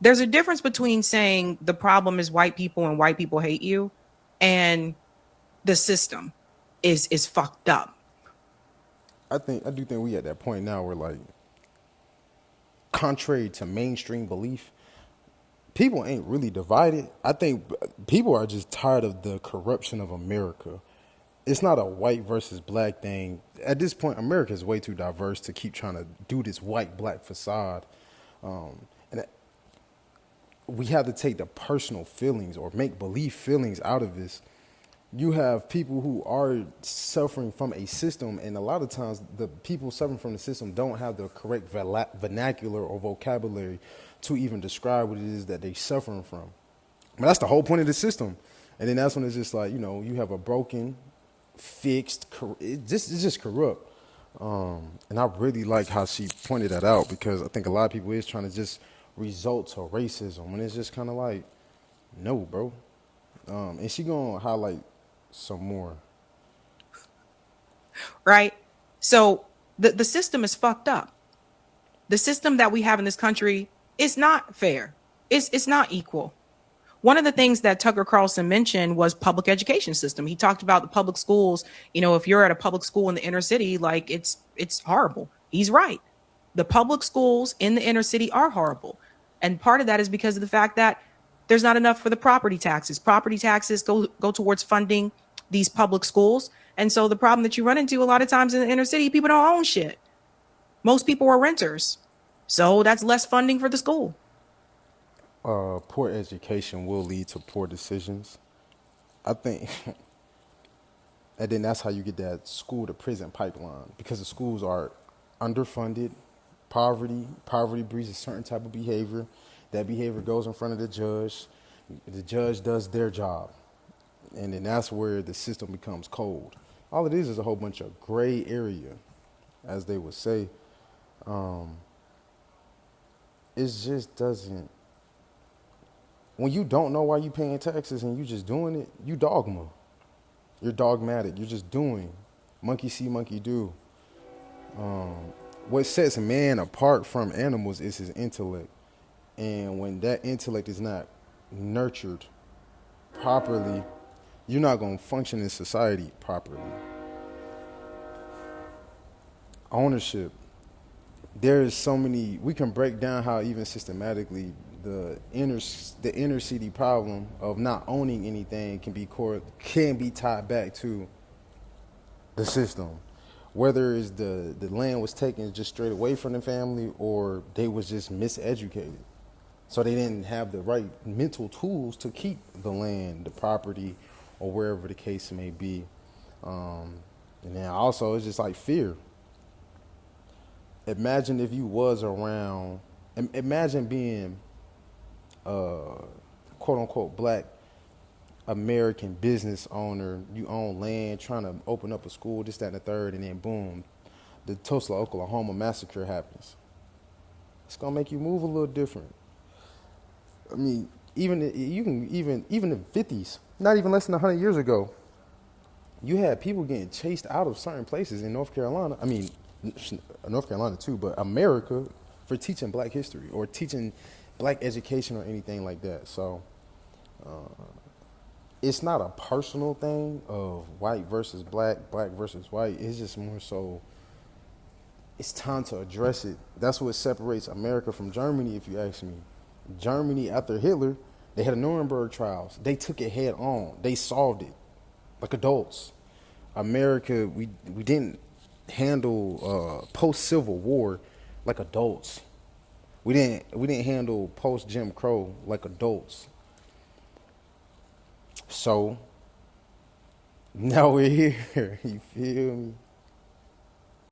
There's a difference between saying the problem is white people and white people hate you, and the system is fucked up. I do think we at that point now where like, contrary to mainstream belief, people ain't really divided. I think people are just tired of the corruption of America. It's not a white versus black thing. At this point, America is way too diverse to keep trying to do this white black facade. And we have to take the personal feelings or make believe feelings out of this. You have people who are suffering from a system, and a lot of times the people suffering from the system don't have the correct vernacular or vocabulary to even describe what it is that they're suffering from. But that's the whole point of the system. And then that's when it's just like, you have a broken, fixed, it's just corrupt. And I really like how she pointed that out, because I think a lot of people is trying to just result to racism, and it's just kind of like, no, bro. And she gonna highlight some more. Right? So the system is fucked up. The system that we have in this country is not fair. It's not equal. One of the things that Tucker Carlson mentioned was public education system. He talked about the public schools. If you're at a public school in the inner city, like it's horrible. He's right. The public schools in the inner city are horrible. And part of that is because of the fact that there's not enough for the property taxes. Property taxes go towards funding these public schools. And so the problem that you run into a lot of times in the inner city, people don't own shit. Most people are renters. So that's less funding for the school. Poor education will lead to poor decisions. I think, and then that's how you get that school to prison pipeline, because the schools are underfunded. Poverty breeds a certain type of behavior. That behavior goes in front of the judge. The judge does their job, and then that's where the system becomes cold. All it is a whole bunch of gray area, as they would say. It just doesn't. When you don't know why you paying taxes and you just doing it, you dogma. You're dogmatic. You're just doing. Monkey see, monkey do. What sets man apart from animals is his intellect. And when that intellect is not nurtured properly, you're not going to function in society properly. Ownership. There's so many, we can break down how even systematically the inner city problem of not owning anything can be tied back to the system. Whether it's the land was taken just straight away from the family, or they was just miseducated. So they didn't have the right mental tools to keep the land, the property, or wherever the case may be. And then also it's just like fear. Imagine if you was around, imagine being quote unquote black American business owner. You own land, trying to open up a school, this, that, and the third, and then boom, the Tulsa, Oklahoma massacre happens. It's gonna make you move a little different. I mean, even the 50s, not even less than 100 years ago, you had people getting chased out of certain places in North Carolina. I mean, North Carolina too, but America, for teaching black history or teaching black education or anything like that. So it's not a personal thing of white versus black, black versus white. It's just more so it's time to address it. That's what separates America from Germany, if you ask me. Germany, after Hitler, they had the Nuremberg trials. They took it head on. They solved it like adults. America, we didn't handle post-Civil War like adults. We didn't handle post-Jim Crow like adults. So now we're here. You feel me?